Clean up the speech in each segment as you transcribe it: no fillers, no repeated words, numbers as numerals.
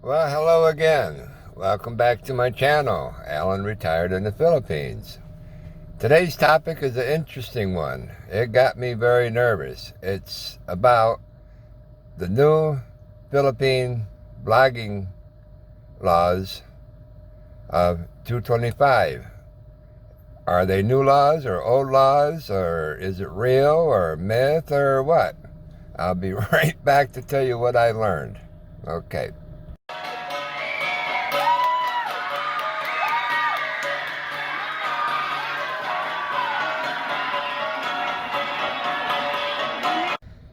Well, hello again. Welcome back to my channel, Alan Retired in the Philippines. Today's topic is an interesting one. It got me very nervous. It's about the new Philippine blogging laws of 225. Are they new laws or old laws, or is it real or myth or what? I'll be right back to tell you what I learned. Okay.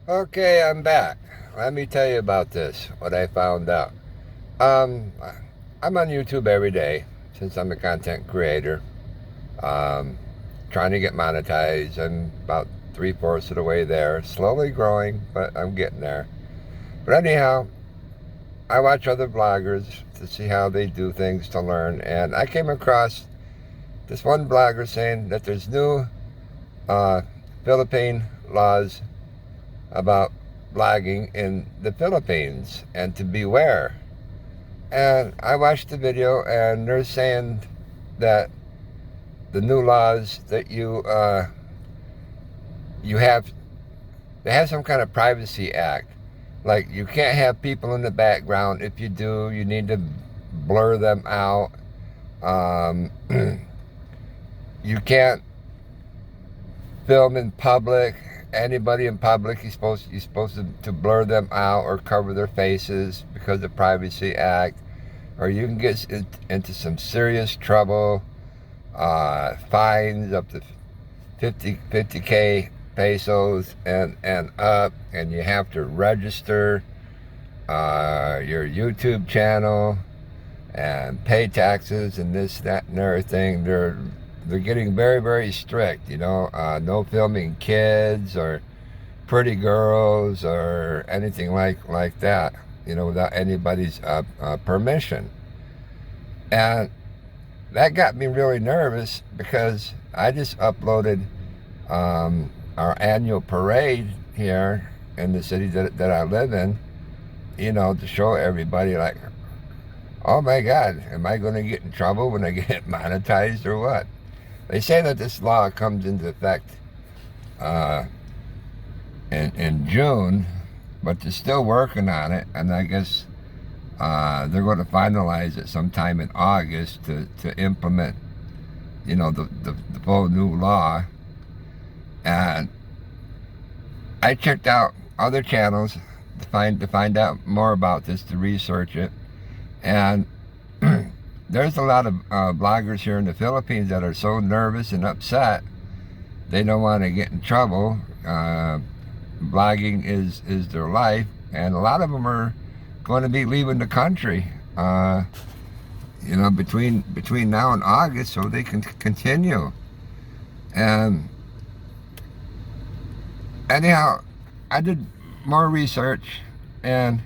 Okay, I'm back. Let me tell you about this, what I found out. Um, I'm on YouTube every day since I'm a content creator. Um, Trying to get monetized. I'm about 3/4 of the way there. Slowly growing, but I'm getting there. But anyhow, I watch other bloggers to see how they do things to learn. And I came across this one blogger saying that there's new Philippine laws about blogging in the Philippines and to beware. And I watched the video, and they're saying that the new laws that you have, they have some kind of privacy act. Like, you can't have people in the background. If you do, you need to blur them out. You can't film in public. Anybody in public, you're supposed to blur them out or cover their faces because of Privacy Act, or you can get into some serious trouble, fines up to 50k pesos and up, and you have to register your YouTube channel and pay taxes and this, that, and everything. They're getting very, very strict, no filming kids or pretty girls or anything like that, without anybody's permission. And that got me really nervous because I just uploaded our annual parade here in the city that I live in, to show everybody, like, oh my God, am I going to get in trouble when I get monetized or what? They say that this law comes into effect in June, but they're still working on it, and I guess they're going to finalize it sometime in August to implement, the full new law. And I checked out other channels to find out more about this, to research it, and there's a lot of bloggers here in the Philippines that are so nervous and upset they don't want to get in trouble. Blogging is their life, and a lot of them are going to be leaving the country between now and August, so they can continue. And anyhow, I did more research, and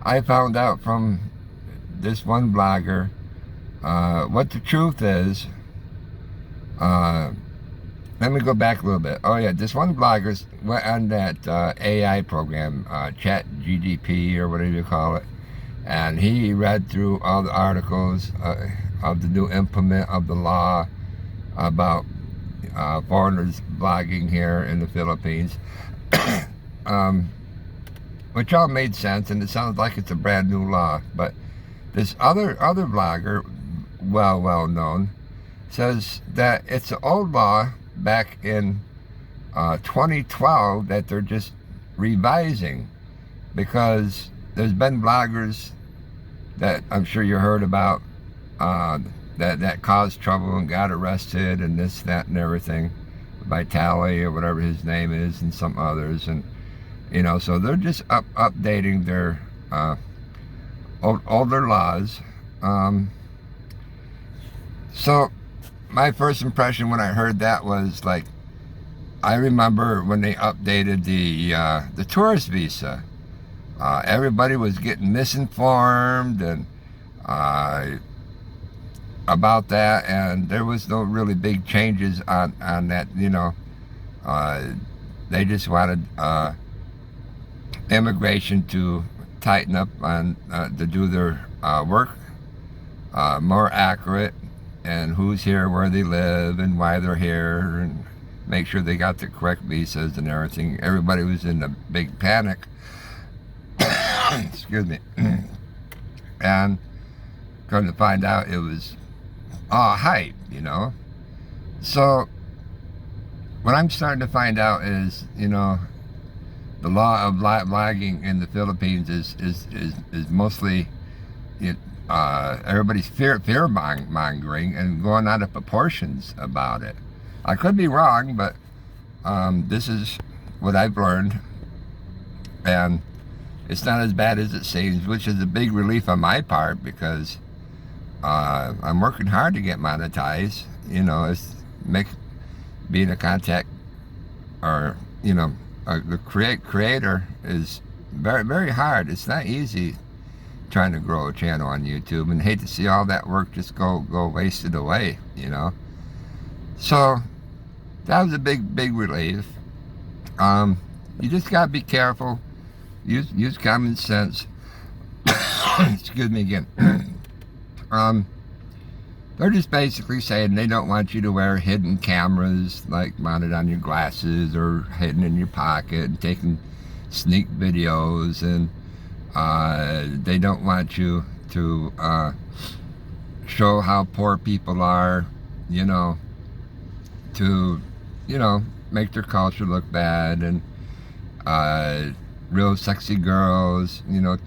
I found out from this one blogger what the truth is. Let me go back a little bit. Oh yeah, this one blogger went on that AI program, Chat GDP or whatever you call it, and he read through all the articles of the new implement of the law about foreigners blogging here in the Philippines, which all made sense, and it sounds like it's a brand new law. But this other blogger, well known, says that it's an old law back in 2012 that they're just revising, because there's been bloggers that I'm sure you heard about that caused trouble and got arrested and this, that, and everything. Vitali or whatever his name is, and some others, and so they're just updating their older laws. So my first impression when I heard that was, like, I remember when they updated the tourist visa. Everybody was getting misinformed and about that, and there was no really big changes on that. They just wanted immigration to tighten up on to do their work more accurate, and who's here, where they live, and why they're here, and make sure they got the correct visas and everything. Everybody was in a big panic. Excuse me. And come to find out, it was all hype, you know. So what I'm starting to find out is, you know, the law of lagging in the Philippines is mostly everybody's fear mongering and going out of proportions about it. I could be wrong, but this is what I've learned, and it's not as bad as it seems, which is a big relief on my part, because I'm working hard to get monetized. You know, it's being a contact, or you know, the creator is very, very hard. It's not easy trying to grow a channel on YouTube, and hate to see all that work just go wasted away, you know. So that was a big relief. You just gotta be careful. Use common sense. Excuse me again. They're just basically saying they don't want you to wear hidden cameras, like mounted on your glasses or hidden in your pocket, and taking sneak videos, and they don't want you to show how poor people are, you know, to, you know, make their culture look bad, and real sexy girls, you know.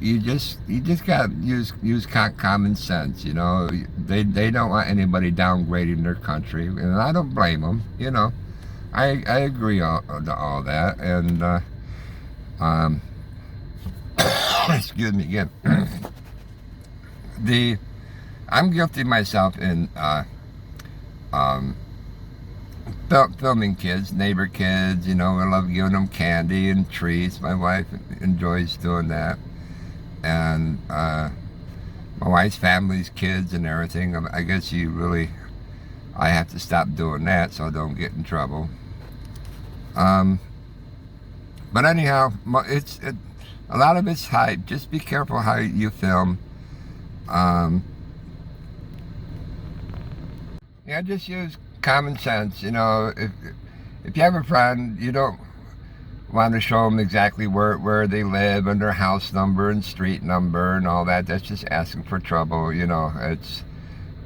You just gotta use common sense, you know. They don't want anybody downgrading their country, and I don't blame them, you know. I agree all that, and excuse me again. I'm guilty myself in filming kids, neighbor kids, you know. I love giving them candy and treats. My wife enjoys doing that, and my wife's family's kids and everything. I guess I have to stop doing that so I don't get in trouble. But anyhow, a lot of it's hype. Just be careful how you film. Yeah, just use common sense, you know. If you have a friend, you don't want to show them exactly where they live and their house number and street number and all that. That's just asking for trouble, you know. It's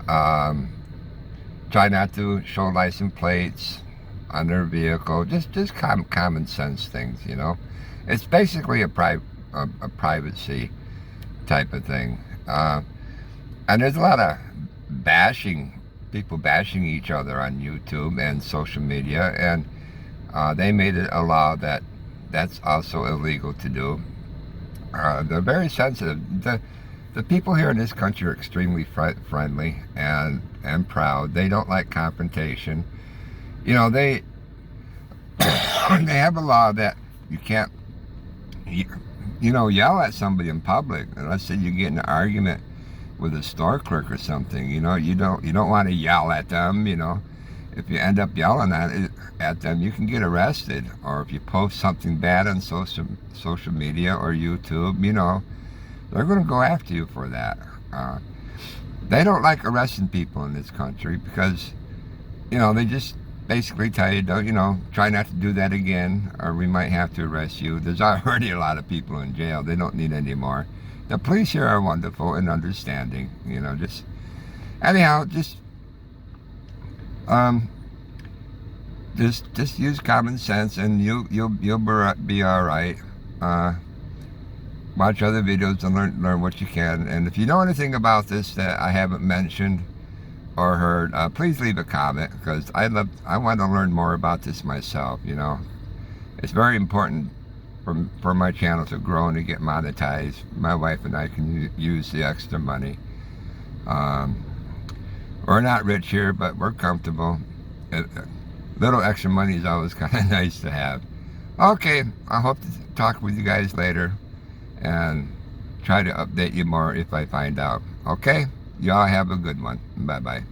try not to show license plates on their vehicle. Just common sense things, you know. It's basically a privacy type of thing, and there's a lot of people bashing each other on YouTube and social media, and they made it a law that's also illegal to do. They're very sensitive. The people here in this country are extremely friendly and proud. They don't like confrontation. You know, they they have a law that you can't, you know, yell at somebody in public. And let's say you get in an argument with a store clerk or something, you know, you don't want to yell at them, you know. If you end up yelling at them, you can get arrested. Or if you post something bad on social media or YouTube, you know, they're going to go after you for that. They don't like arresting people in this country because, you know, they just basically tell you, don't, you know, try not to do that again, or we might have to arrest you. There's already a lot of people in jail. They don't need any more. The police here are wonderful and understanding, you know. Just anyhow, just use common sense, and you'll be all right. Watch other videos and learn what you can. And if you know anything about this that I haven't mentioned or heard, please leave a comment, because I want to learn more about this myself. You know, it's very important for my channel to grow and to get monetized. My wife and I can use the extra money. We're not rich here, but we're comfortable. Little extra money is always kind of nice to have. Okay, I hope to talk with you guys later and try to update you more if I find out. Okay, y'all have a good one. Bye bye.